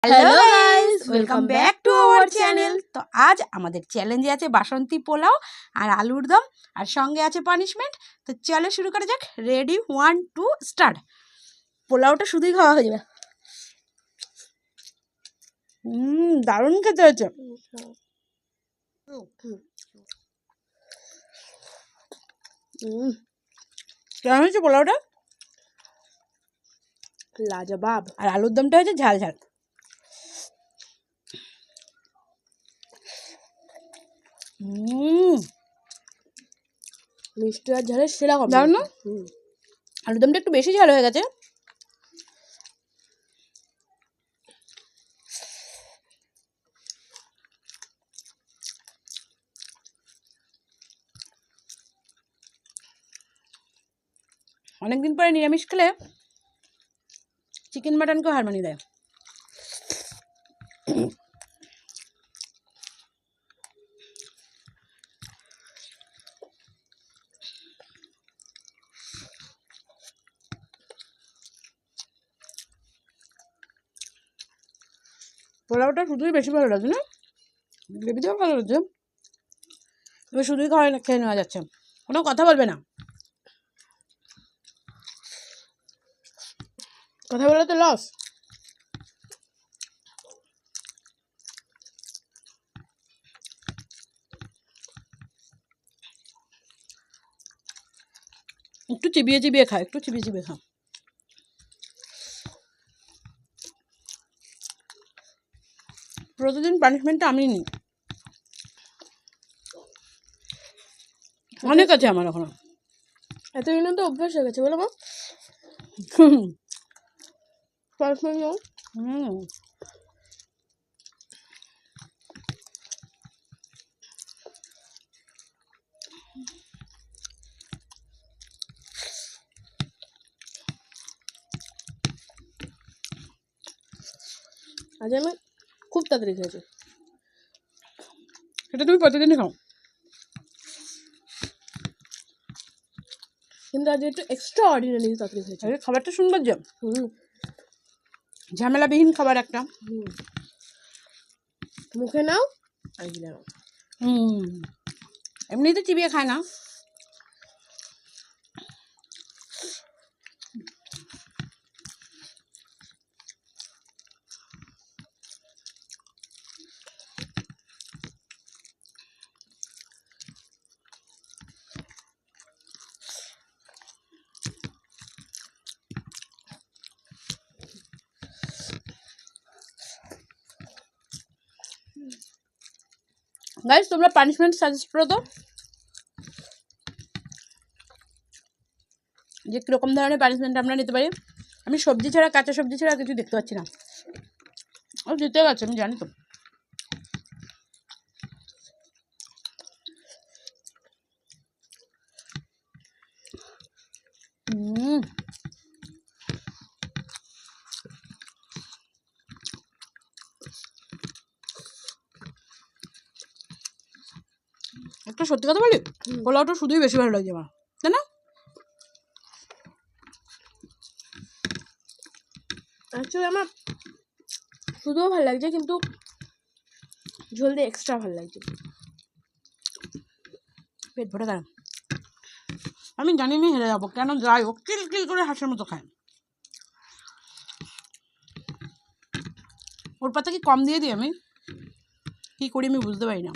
Hello guys, welcome back to our channel. তো আজ আমাদের চ্যালেঞ্জে আছে বাসন্তী পোলাও আর আলুর দম, আর সঙ্গে আছে পানিশমেন্ট। তো চলো শুরু করা যাক। Ready, 1 2 start. পোলাওটা শুধুই খাওয়া হয়ে যাবে। দারুণ খেতে হয়েছে। কেমন হয়েছে পোলাওটা? লাজবাব। আর আলুর দমটা হয়েছে ঝাল ঝাল। মিষ্টি আর ঝালের সেরা কম দারুণ না? আলুর দমটা একটু বেশি ঝাল হয়ে গেছে। অনেকদিন পরে নিরামিষ খেলে চিকেন মাটনকেও হার মানিয়ে দেয়। পোলাওটা শুধুই বেশি ভালো লাগছে না? গ্রেভিটাও ভালো লাগছে। এবার শুধুই খেয়ে নেওয়া যাচ্ছে, কোনো কথা বলবে না। কথা বলে তো লস। একটু চিবিয়ে চিবিয়ে খা, একটু চিবিয়ে চিবিয়ে খা। প্রতিদিন পানিশমেন্টটা আমি নিই, অনেক আছে আমার এখনো। এতদিন তো অভ্যাস হয়ে গেছে বলো মা। আজ আমি খুব তাড়াতাড়ি খেয়েছি। এটা তুমি প্রতিদিনই খাও, কিন্তু আজ একটু এক্সট্রা অর্ডিনারি তাড়াতাড়ি খেয়েছি। খাবারটা সুন্দর যে, ঝামেলাবিহীন খাবার একটা। মুখে নাও আর গিলে নাও। এমনি তো চিবিয়ে খায় না। গাইস, তোমরা পানিশমেন্ট সাজেস্ট করো তো, যে কীরকম ধরনের পানিশমেন্ট আমরা নিতে পারি। আমি সবজি ছাড়া, কাঁচা সবজি ছাড়া কিছু দেখতে পাচ্ছি না। ও দিতে গেছে, আমি জানি তো। একটা সত্যি কথা বলি, পোলাওটা শুধুই বেশি ভালো লাগছে আমার, তাই না? অ্যাকচুয়ালি আমার শুধুও ভালো লাগছে, কিন্তু ঝোল দিয়ে এক্সট্রা ভালো লাগছে। পেট ভরে গেল। আমি জানি না হেরে যাবো, কেন যাই ও কিল কিল করে হাঁসের মতো খায়। ওর পাতা কি কম দিয়ে দিই আমি? কি করি আমি বুঝতে পারি না।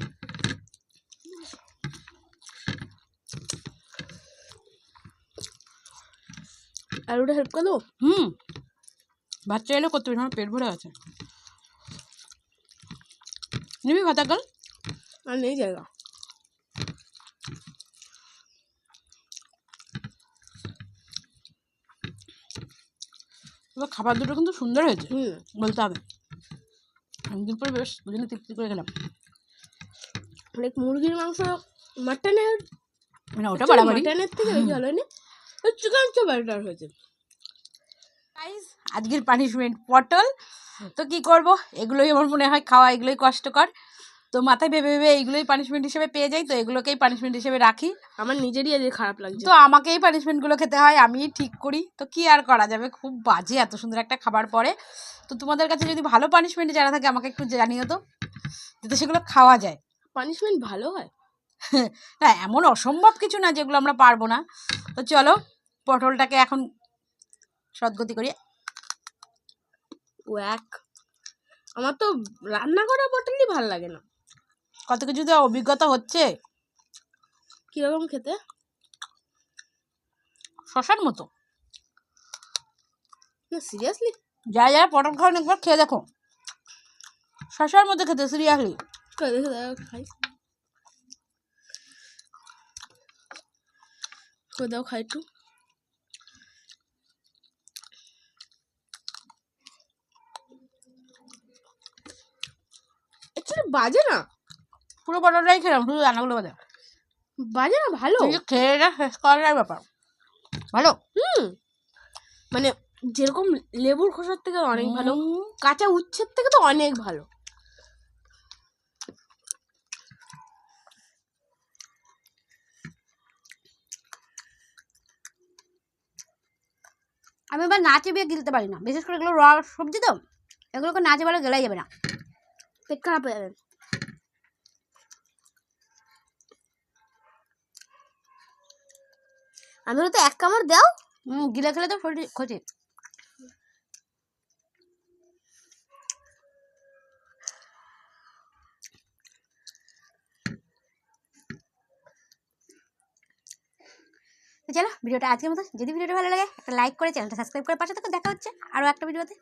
আলুটা হেল্প করে দেবো? বাচ্চা এলে করতে পারি, আমার পেট ভরে আছে। নিবি ভাতা কাল? আর নেই জায়গা। এবার খাবার দুটো কিন্তু সুন্দর হয়েছে বলতে হবে। অনেকদিন পরে বেশ দুজনে তৃপ্তি করে গেলাম। অনেক মুরগির মাংস, মাটনের, মানে ওটা বাড়াবাড়ি, মাটনের থেকে বেশি ভালো হয়নি, চিকেন তো বেটার হয়েছে। গাইস, আজকের পানিশমেন্ট পটল। তো কি করব, এগুলোই আমার মনে হয় খাওয়া, এগুলোই কষ্টকর। তো মাথায় ভেবে ভেবে এইগুলোই পানিশমেন্ট হিসেবে পেয়ে যাই, তো এগুলোকেই পানিশমেন্ট হিসেবে রাখি। আমার নিজেরই আজ খারাপ লাগছে। তো আমাকেই পানিশমেন্টগুলো খেতে হয়, আমিই ঠিক করি, তো কি আর করা যাবে, খুব বাজে এত সুন্দর একটা খাবার পরে। তো তোমাদের কাছে যদি ভালো পানিশমেন্ট জানা থাকে আমাকে একটু জানিও তো, যাতে সেগুলো খাওয়া যায়। পানিশমেন্ট ভালো হয়? না, এমন অসম্ভব কিছু না যেগুলো আমরা পারবো না। তো চলো পটলটাকে এখন সদ্গতি করি। ওয়াক, আমার তো রান্না করা পটলই ভালো লাগে না। কত কিছু তো অভিজ্ঞতা হচ্ছে। কিরকম খেতে? শশার মতো। না সিরিয়াসলি? যারা যারা পটল খাওয়ান একবার খেয়ে দেখো, শশার মতো খেতে, সিরিয়াসলি। দেখে খাই, দাও খাই একটু। অ্যাকচুয়ালি বাজে না, পুরো পটলটাই খেলাম, শুধু রান্নাগুলো বাজে। বাজে না, ভালো। খেয়ে এটা শেষ করার ব্যাপার, ভালো। মানে যেরকম লেবুর খোসার থেকে অনেক ভালো, কাঁচা উচ্ছের থেকে তো অনেক ভালো। আমি এবার না চেপে গিলতে পারি না, বিশেষ করে এগুলো র সবজি তো, এগুলোকে না চেপালে গেলাই যাবে না, পেট খারাপ হয়ে যাবে। আমি তো এক কামড় দাও, গিলে খেলে তো শরীর ক্ষতি। চলো ভিডিওটা আজকের মতো, যদি ভিডিওটা ভালো লাগে একটা লাইক করে চ্যানেলটা সাবস্ক্রাইব করে পাশে থাকো। দেখা হচ্ছে আরও একটা ভিডিওতে।